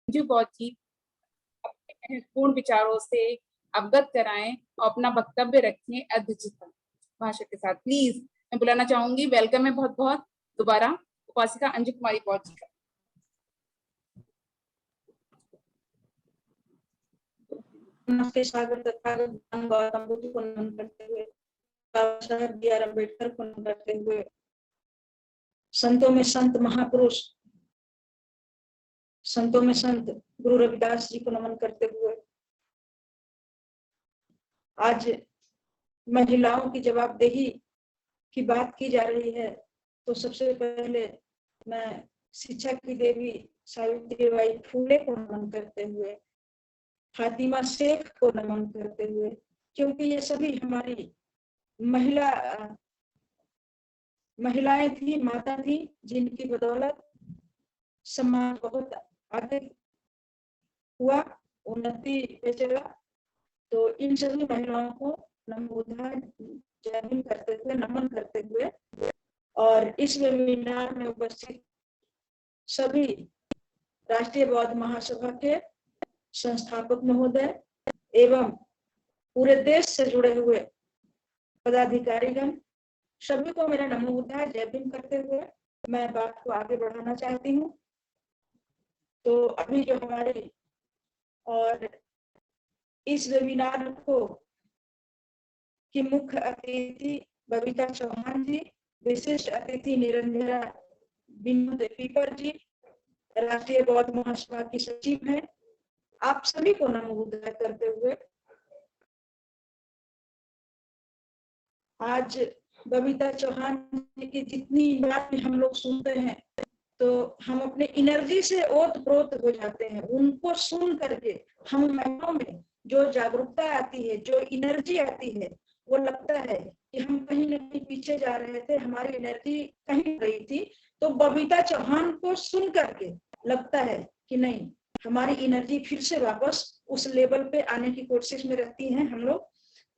अंजू बहुत जी अपने महत्वपूर्ण विचारों से अवगत कराएं और अपना वक्तव्य रखें अद्भुत भाषा के साथ। प्लीज मैं बुलाना चाहूंगी, वेलकम है बहुत बहुत दोबारा उपासिका अंजू कुमारी बहुत जी का। नमस्ते, स्वागत गौतम बुद्ध को नमन करते हुए, बाबा साहब बी.आर. अम्बेडकर को नमन करते हुए, संतों में संत महापुरुष, संतों में संत गुरु रविदास जी को नमन करते हुए, आज महिलाओं की जवाबदेही की बात की जा रही है, तो सबसे पहले मैं शिक्षा की देवी सावित्रीबाई फुले को नमन करते हुए, फातिमा शेख को नमन करते हुए, क्योंकि ये सभी हमारी महिलाएं थी, माता थी, जिनकी बदौलत समाज बहुत आगे हुआ, उन्नति पे चला। तो इन सभी महिलाओं को जय हिंद करते हुए, नमन करते हुए, और इस वेबिनार में उपस्थित सभी राष्ट्रीय बौद्ध महासभा के संस्थापक महोदय एवं पूरे देश से जुड़े हुए पदाधिकारीगण, सभी को मेरा नमो बुद्धाय जय भीम करते हुए मैं बात को आगे बढ़ाना चाहती हूँ। तो अभी जो हमारी और इस वेबिनार को की मुख्य अतिथि बबीता चौहान जी, विशिष्ट अतिथि निरंजरा विनोद पीपर जी, राष्ट्रीय बौद्ध महासभा की सचिव हैं। आप सभी को नमो बुद्धाय करते हुए आज बबीता चौहान जी की जितनी बात हम लोग सुनते हैं तो हम अपने एनर्जी से ओत-प्रोत हो जाते हैं। उनको सुन करके हम महिलाओं में जो जागरूकता आती है, जो एनर्जी आती है, वो लगता है कि हम कहीं न कहीं पीछे जा रहे थे, हमारी एनर्जी कहीं गई थी। तो बबीता चौहान को सुन करके लगता है कि नहीं, हमारी एनर्जी फिर से वापस उस लेवल पे आने की कोशिश में रहती हैं हम लोग।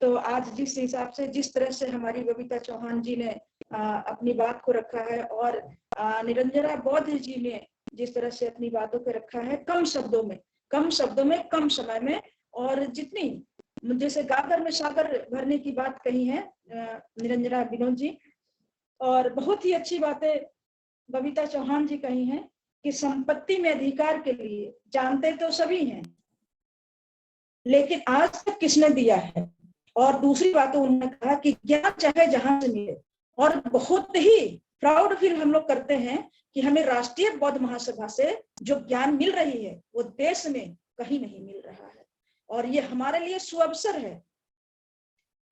तो आज जिस हिसाब से, जिस तरह से हमारी बबीता चौहान जी ने अपनी बात को रखा है और निरंजरा बौद्ध जी ने जिस तरह से अपनी बातों को रखा है, कम शब्दों में, कम समय में, और जितनी जैसे गागर में सागर भरने की बात कही है निरंजरा विनोद जी, और बहुत ही अच्छी बातें बबीता चौहान जी कही हैं कि संपत्ति में अधिकार के लिए जानते तो सभी हैं, लेकिन आज तक किसने दिया है। और दूसरी बात उन्होंने कहा कि ज्ञान चाहे जहां से मिले, और बहुत ही प्राउड फील हम लोग करते हैं कि हमें राष्ट्रीय बौद्ध महासभा से जो ज्ञान मिल रही है वो देश में कहीं नहीं मिल रहा है, और ये हमारे लिए सुअवसर है।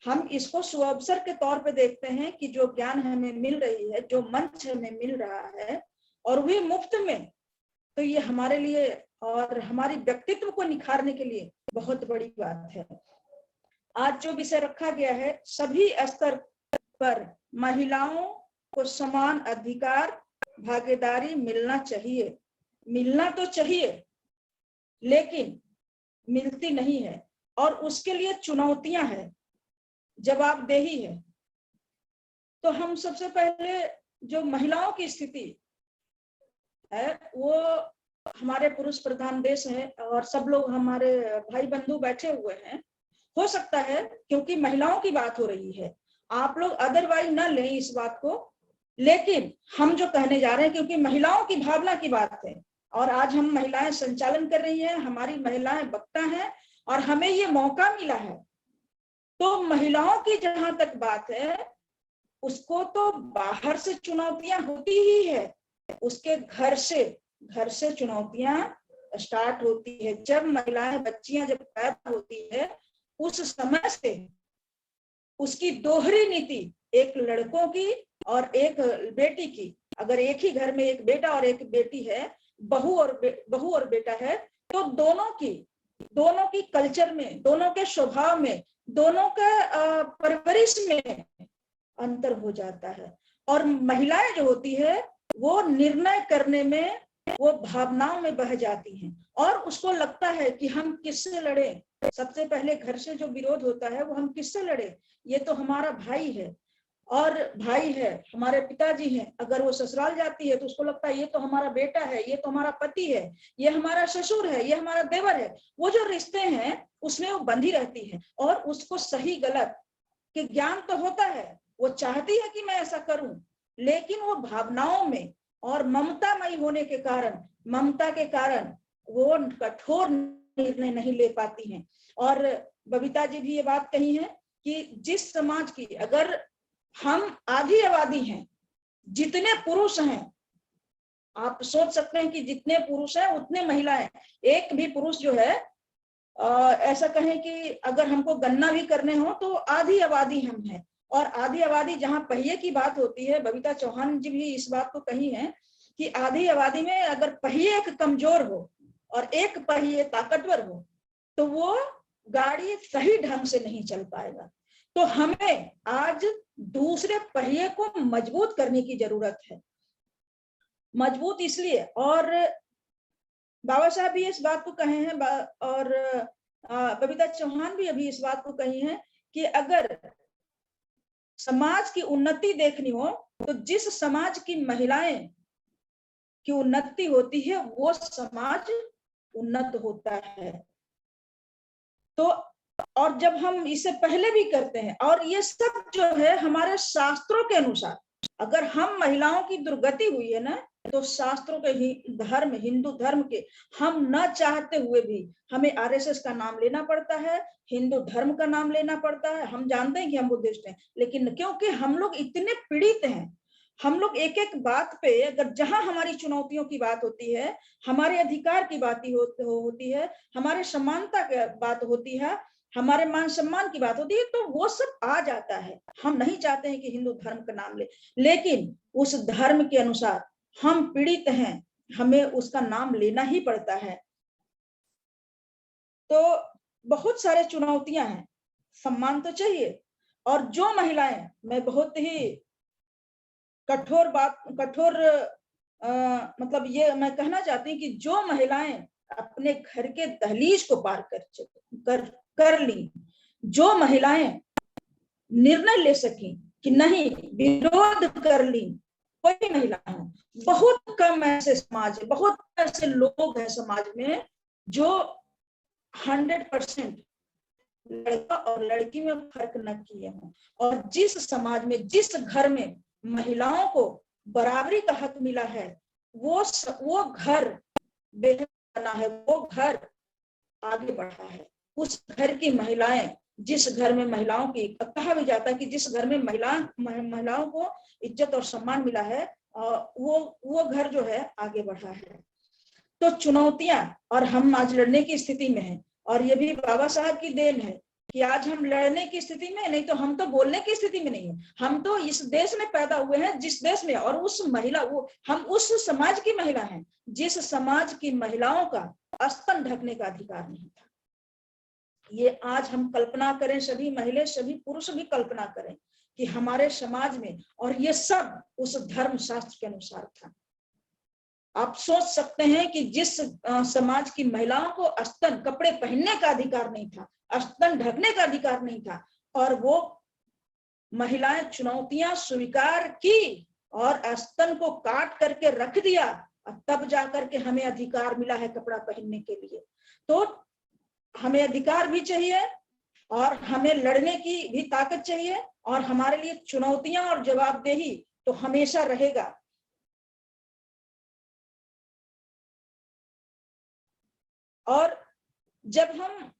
हम इसको सुअवसर के तौर पे देखते हैं कि जो ज्ञान हमें मिल रही है, जो मंच हमें मिल रहा है, और भी मुफ्त में, तो ये हमारे लिए और हमारी व्यक्तित्व को निखारने के लिए बहुत बड़ी बात है। आज जो विषय रखा गया है, सभी स्तर पर महिलाओं को समान अधिकार, भागीदारी मिलना चाहिए। मिलना तो चाहिए, लेकिन मिलती नहीं है, और उसके लिए चुनौतियां हैं, जवाबदेही है। तो हम सबसे पहले जो महिलाओं की स्थिति है, वो हमारे पुरुष प्रधान देश है और सब लोग हमारे भाई बंधु बैठे हुए हैं। हो सकता है क्योंकि महिलाओं की बात हो रही है, आप लोग अदरवाइज न लें इस बात को, लेकिन हम जो कहने जा रहे हैं क्योंकि महिलाओं की भावना की बात है, और आज हम महिलाएं संचालन कर रही हैं, हमारी महिलाएं वक्ता हैं और हमें ये मौका मिला है। तो महिलाओं की जहां तक बात है, उसको तो बाहर से चुनौतियां होती ही है, उसके घर से चुनौतियां स्टार्ट होती है। जब महिलाएं, बच्चियां जब पैदा होती है, उस समय से उसकी दोहरी नीति, एक लड़कों की और एक बेटी की, अगर एक ही घर में एक बेटा और एक बेटी है, बहू और बेटा है, तो दोनों की कल्चर में, दोनों के स्वभाव में, दोनों के परवरिश में अंतर हो जाता है। और महिलाएं जो होती है वो निर्णय करने में, वो भावनाओं में बह जाती हैं, और उसको लगता है कि हम किससे लड़े। सबसे पहले घर से जो विरोध होता है वो हम किससे लड़े, ये तो हमारा भाई है। और भाई है, हमारे पिताजी हैं, अगर वो ससुराल जाती है तो उसको लगता है ये तो हमारा बेटा है, ये तो हमारा पति है, ये हमारा ससुर है, ये हमारा देवर है। वो जो रिश्ते हैं उसमें वो बंधी रहती है और उसको सही गलत के ज्ञान तो होता है, वो चाहती है कि मैं ऐसा करूं, लेकिन वो भावनाओं में और ममतामयी होने के कारण, ममता के कारण वो कठोर निर्णय नहीं ले पाती हैं। और बबीता जी भी ये बात कही है कि जिस समाज की, अगर हम आधी आबादी हैं, जितने पुरुष हैं, आप सोच सकते हैं कि जितने पुरुष हैं उतने महिलाएं, एक भी पुरुष जो है ऐसा कहें कि अगर हमको गणना भी करने हो तो आधी आबादी हम हैं। और आधी आबादी जहां पहिए की बात होती है, बबीता चौहान जी भी इस बात को कही है कि आधी आबादी में अगर पहिए एक कमजोर हो और एक पहिए ताकतवर हो तो वो गाड़ी सही ढंग से नहीं चल पाएगा। तो हमें आज दूसरे पहिए को मजबूत करने की जरूरत है। मजबूत इसलिए, और बाबा साहब भी इस बात को कहे हैं और बबीता चौहान भी अभी इस बात को कही है कि अगर समाज की उन्नति देखनी हो तो जिस समाज की महिलाएं की उन्नति होती है वो समाज उन्नत होता है। तो और जब हम इसे पहले भी करते हैं, और ये सब जो है हमारे शास्त्रों के अनुसार, अगर हम महिलाओं की दुर्गति हुई है ना तो शास्त्रों के धर्म, हिंदू धर्म के, हम न चाहते हुए भी हमें आरएसएस का नाम लेना पड़ता है, हिंदू धर्म का नाम लेना पड़ता है। हम जानते हैं कि हम बुद्धिस्ट हैं, लेकिन क्योंकि हम लोग इतने पीड़ित हैं, हम लोग एक एक बात पे, अगर जहां हमारी चुनौतियों की बात होती है, हमारे अधिकार की बात होती है, हमारे समानता की बात होती है, हमारे मान सम्मान की बात होती है, तो वो सब आ जाता है। हम नहीं चाहते हैं कि हिंदू धर्म का नाम ले, लेकिन उस धर्म के अनुसार हम पीड़ित हैं, हमें उसका नाम लेना ही पड़ता है। तो बहुत सारे चुनौतियां हैं, सम्मान तो चाहिए। और जो महिलाएं, मैं बहुत ही कठोर मतलब ये मैं कहना चाहती हूँ कि जो महिलाएं अपने घर के दहलीज को पार कर ली, जो महिलाएं निर्णय ले सकी कि नहीं, विरोध कर ली, कोई महिला है, बहुत कम ऐसे समाज है, बहुत ऐसे लोग हैं समाज में जो 100% लड़का और लड़की में फर्क न किए हों। और जिस समाज में, जिस घर में महिलाओं को बराबरी का हक मिला है, वो घर बेहतर बना है, वो घर आगे बढ़ा है। उस घर की महिलाएं, जिस घर में महिलाओं की, कहा भी जाता है कि जिस घर में महिलाओं को इज्जत और सम्मान मिला है, वो घर जो है आगे बढ़ा है। तो चुनौतियां, और हम आज लड़ने की स्थिति में हैं, और ये भी बाबा साहब की देन है कि आज हम लड़ने की स्थिति में, नहीं तो हम तो बोलने की स्थिति में नहीं है। हम तो इस देश में पैदा हुए हैं जिस देश में, और उस महिला, हम उस समाज की महिला हैं जिस समाज की महिलाओं का स्तन ढकने का अधिकार नहीं था। ये आज हम कल्पना करें, सभी महिला, सभी पुरुष भी कल्पना करें कि हमारे समाज में, और ये सब उस धर्म शास्त्र के अनुसार था। आप सोच सकते हैं कि जिस समाज की महिलाओं को स्तन, कपड़े पहनने का अधिकार नहीं था, स्तन ढकने का अधिकार नहीं था, और वो महिलाएं चुनौतियां स्वीकार की और स्तन को काट करके रख दिया, तब जाकर के हमें अधिकार मिला है कपड़ा पहनने के लिए। तो हमें अधिकार भी चाहिए और हमें लड़ने की भी ताकत चाहिए, और हमारे लिए चुनौतियां और जवाबदेही तो हमेशा रहेगा। और जब हम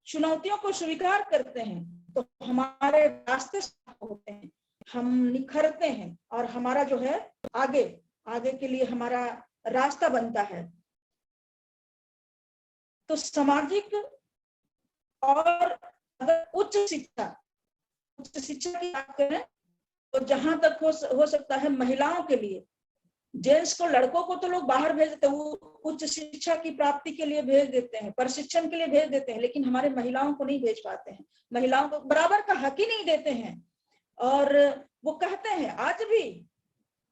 चुनौतियों को स्वीकार करते हैं तो हमारे रास्ते साफ होते हैं, हम निखरते हैं, और हमारा जो है आगे के लिए हमारा रास्ता बनता है। तो सामाजिक, और अगर उच्च शिक्षा की बात करें तो जहां तक हो सकता है महिलाओं के लिए, जेंट्स को, लड़कों को तो लोग बाहर भेज देते हैं, वो उच्च शिक्षा की प्राप्ति के लिए भेज देते हैं, प्रशिक्षण के लिए भेज देते हैं, लेकिन हमारे महिलाओं को नहीं भेज पाते हैं, महिलाओं को बराबर का हक ही नहीं देते हैं। और वो कहते हैं, आज भी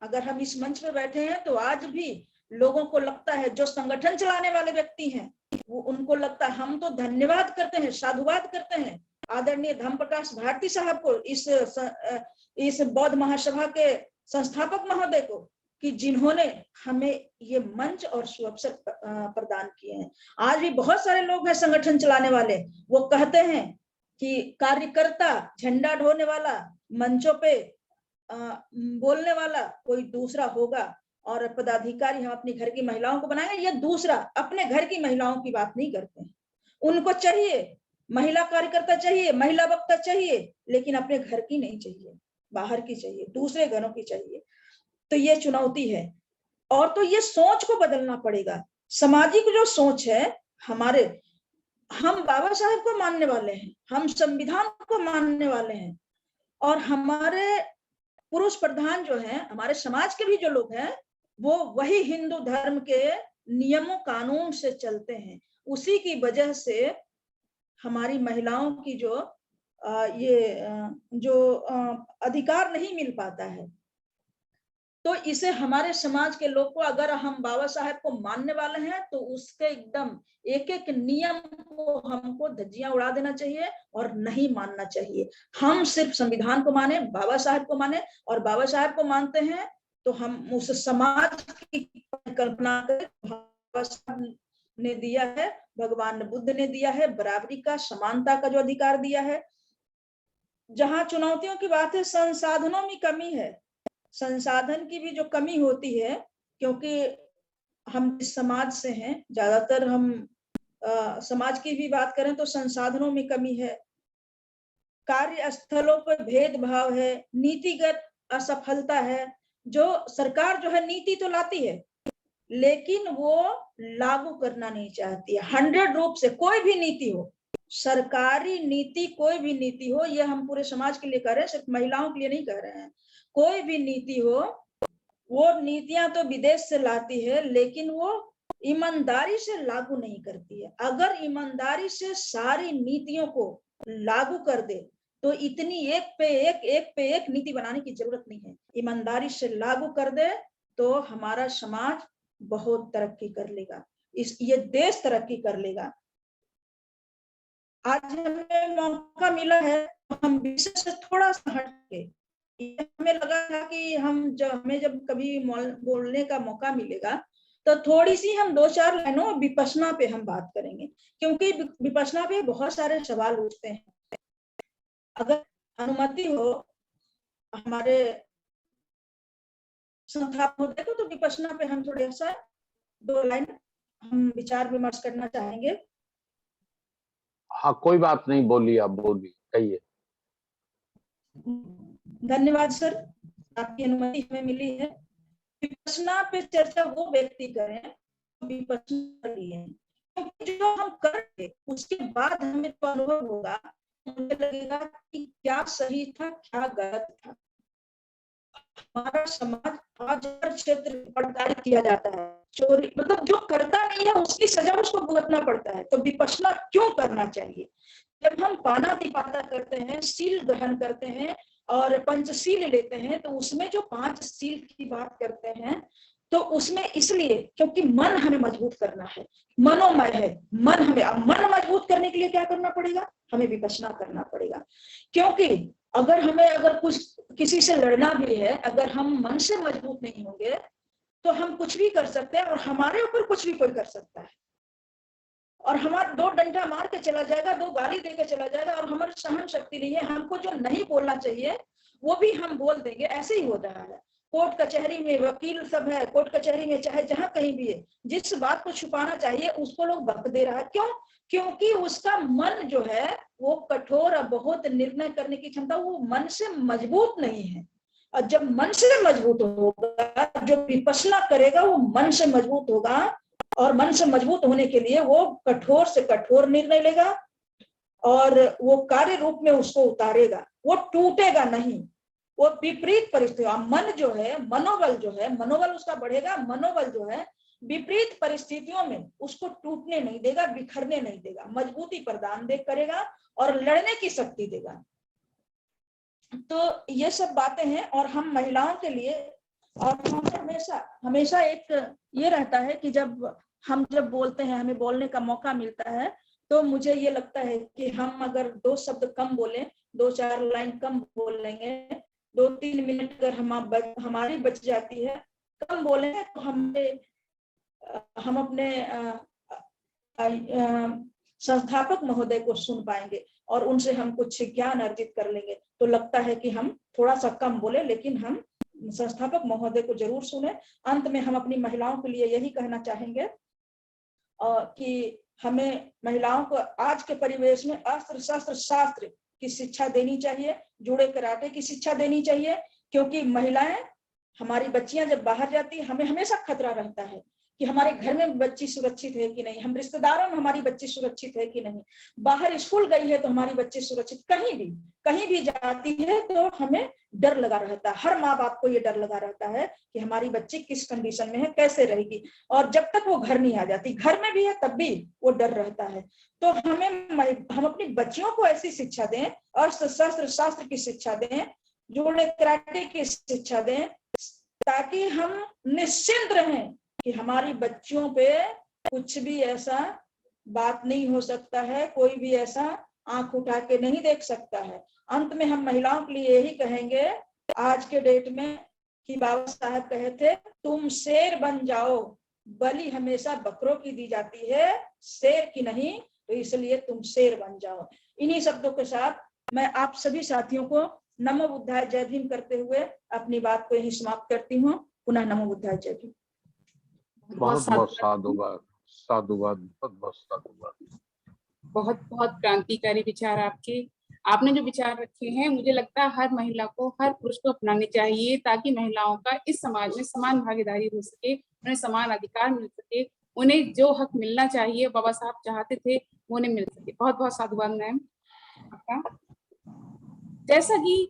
अगर हम इस मंच पे बैठे हैं तो आज भी लोगों को लगता है, जो संगठन चलाने वाले व्यक्ति हैं वो, उनको लगता है, हम तो धन्यवाद करते हैं, साधुवाद करते हैं आदरणीय धम्मप्रकाश भारती साहब को, इस बौद्ध महासभा के संस्थापक महोदय को, कि जिन्होंने हमें ये मंच और सुअवसर प्रदान किए हैं। आज भी बहुत सारे लोग हैं संगठन चलाने वाले, वो कहते हैं कि कार्यकर्ता, झंडा ढोने वाला, मंचों पे बोलने वाला कोई दूसरा होगा, और पदाधिकारी हम अपनी घर की महिलाओं को बनाएंगे। ये दूसरा, अपने घर की महिलाओं की बात नहीं करते हैं। उनको चाहिए महिला कार्यकर्ता, चाहिए महिला वक्ता चाहिए, लेकिन अपने घर की नहीं चाहिए, बाहर की चाहिए, दूसरे घरों की चाहिए। तो ये चुनौती है, और तो ये सोच को बदलना पड़ेगा। सामाजिक जो सोच है हमारे, हम बाबा साहेब को मानने वाले हैं, हम संविधान को मानने वाले हैं, और हमारे पुरुष प्रधान जो है, हमारे समाज के भी जो लोग हैं, वो वही हिंदू धर्म के नियमों कानून से चलते हैं। उसी की वजह से हमारी महिलाओं की जो अधिकार नहीं मिल पाता है। तो इसे हमारे समाज के लोग को, अगर हम बाबा साहेब को मानने वाले हैं, तो उसके एकदम एक एक नियम को हमको धज्जियां उड़ा देना चाहिए और नहीं मानना चाहिए। हम सिर्फ संविधान को माने, बाबा साहेब को माने, और बाबा साहेब को मानते हैं तो हम उस समाज की कल्पना करें। बाबा साहब ने दिया है, भगवान बुद्ध ने दिया है, बराबरी का, समानता का जो अधिकार दिया है। जहां चुनौतियों की बात है, संसाधनों में कमी है, संसाधन की भी जो कमी होती है, क्योंकि हम इस समाज से हैं, ज्यादातर हम समाज की भी बात करें तो संसाधनों में कमी है, कार्यस्थलों पर भेदभाव है, नीतिगत असफलता है। जो सरकार जो है नीति तो लाती है, लेकिन वो लागू करना नहीं चाहती है 100 रूप से। कोई भी नीति हो, सरकारी नीति, कोई भी नीति हो, ये हम पूरे समाज के लिए कह रहे हैं, सिर्फ महिलाओं के लिए नहीं कह रहे हैं। कोई भी नीति हो, वो नीतियां तो विदेश से लाती है, लेकिन वो ईमानदारी से लागू नहीं करती है। अगर ईमानदारी से सारी नीतियों को लागू कर दे, तो इतनी एक पे एक नीति बनाने की जरूरत नहीं है। ईमानदारी से लागू कर दे तो हमारा समाज बहुत तरक्की कर लेगा, ये देश तरक्की कर लेगा। आज हमें मौका मिला है, हम विषय से थोड़ा सा हटके, हमें लगा था कि हमें जब कभी बोलने का मौका मिलेगा तो थोड़ी सी हम 2-4 लाइनों विपश्यना पे हम बात करेंगे, क्योंकि विपश्यना पे बहुत सारे सवाल उठते हैं। अगर अनुमति हो हमारे संस्थापक को, तो विपश्यना पे हम थोड़ा सा 2 लाइन हम विचार विमर्श करना चाहेंगे। हाँ, कोई बात नहीं, बोलिए, आप बोलिए, कहिए। धन्यवाद सर, आपकी अनुमति हमें मिली है। विपश्यना पे चर्चा वो व्यक्ति करें विपश्यना लिए, क्योंकि जो हम करेंगे उसके बाद हमें तो अनुभव होगा, मुझे लगेगा कि क्या सही था, क्या गलत था। हमारा समाज आज हर क्षेत्र में प्रताड़ित किया जाता है, चोरी, मतलब जो करता नहीं है उसकी सजा उसको भुगतना पड़ता है। तो विपश्यना क्यों करना चाहिए? जब हम पानातिपाता करते हैं, सील ग्रहण करते हैं और पंचशील लेते हैं, तो उसमें जो 5 सील की बात करते हैं, तो उसमें इसलिए क्योंकि मन हमें मजबूत करना है, मनोमय है मन। हमें मन मजबूत करने के लिए क्या करना पड़ेगा? हमें विपश्यना करना पड़ेगा। क्योंकि अगर कुछ किसी से लड़ना भी है, अगर हम मन से मजबूत नहीं होंगे तो हम कुछ भी कर सकते हैं, और हमारे ऊपर कुछ भी कोई कर सकता है, और हमारा 2 डंडा मार के चला जाएगा, 2 गाली दे के चला जाएगा, और हमारी सहन शक्ति नहीं है। हमको जो नहीं बोलना चाहिए वो भी हम बोल देंगे। ऐसे ही हो रहा है। कोर्ट कचहरी में वकील सब है, कोर्ट कचहरी में चाहे जहां कहीं भी है, जिस बात को छुपाना चाहिए उसको लोग वक्त दे रहा है। क्यों? क्योंकि उसका मन जो है वो कठोर और बहुत निर्णय करने की क्षमता, वो मन से मजबूत नहीं है। और जब मन से मजबूत होगा, जो विपश्यना करेगा वो मन से मजबूत होगा, और मन से मजबूत होने के लिए वो कठोर से कठोर निर्णय लेगा और वो कार्य रूप में उसको उतारेगा, वो टूटेगा नहीं। वो विपरीत परिस्थितियों, मन जो है, मनोबल उसका बढ़ेगा। मनोबल जो है विपरीत परिस्थितियों में उसको टूटने नहीं देगा, बिखरने नहीं देगा, मजबूती प्रदान करेगा और लड़ने की शक्ति देगा। तो ये सब बातें हैं। और हम महिलाओं के लिए, और हमें हमेशा एक ये रहता है कि जब बोलते हैं, हमें बोलने का मौका मिलता है, तो मुझे ये लगता है कि हम अगर 2 शब्द कम बोलें, 2-4 लाइन कम बोलेंगे, 2-3 मिनट अगर हमारी बच जाती है, कम बोले तो हम अपने संस्थापक महोदय को सुन पाएंगे और उनसे हम कुछ ज्ञान अर्जित कर लेंगे। तो लगता है कि हम थोड़ा सा कम बोले, लेकिन हम संस्थापक महोदय को जरूर सुने। अंत में हम अपनी महिलाओं के लिए यही कहना चाहेंगे कि हमें महिलाओं को आज के परिवेश में अस्त्र शस्त्र शास्त्र की शिक्षा देनी चाहिए, जुड़े कराटे की शिक्षा देनी चाहिए, क्योंकि महिलाएं, हमारी बच्चियां जब बाहर जाती है, हमें हमेशा खतरा रहता है कि हमारे घर में बच्ची सुरक्षित है कि नहीं, हम रिश्तेदारों में हमारी बच्ची सुरक्षित है कि नहीं, बाहर स्कूल गई है तो हमारी बच्ची सुरक्षित, कहीं भी जाती है तो हमें डर लगा रहता है। हर माँ बाप को ये डर लगा रहता है कि हमारी बच्ची किस कंडीशन में है, कैसे रहेगी, और जब तक वो घर नहीं आ जाती, घर में भी है तब भी वो डर रहता है। तो हम अपनी बच्चियों को ऐसी शिक्षा दें, अस्त्र शस्त्र शास्त्र की शिक्षा दें, जोड़े कराटे की शिक्षा दें, ताकि हम निश्चिंत रहें कि हमारी बच्चियों पे कुछ भी ऐसा बात नहीं हो सकता है, कोई भी ऐसा आंख उठा के नहीं देख सकता है। अंत में हम महिलाओं के लिए यही कहेंगे आज के डेट में कि बाबा साहब कहे थे, तुम शेर बन जाओ, बलि हमेशा बकरों की दी जाती है, शेर की नहीं, तो इसलिए तुम शेर बन जाओ। इन्हीं शब्दों के साथ मैं आप सभी साथियों को नमो बुद्धाय जय भीम करते हुए अपनी बात को यही समाप्त करती हूँ। पुनः नमो बुद्धाय जय भीम। बहुत बहुत साधुवाद, साधुवाद, बहुत बहुत साधुवाद। बहुत बहुत क्रांतिकारी विचार आपने जो विचार रखे हैं, मुझे लगता है हर महिला को, हर पुरुष को अपनाने चाहिए, ताकि महिलाओं का इस समाज में समान भागीदारी हो सके, उन्हें समान अधिकार मिल सके, उन्हें जो हक मिलना चाहिए बाबा साहब चाहते थे वो उन्हें मिल सके। बहुत बहुत साधुवाद मैम आपका। जैसा कि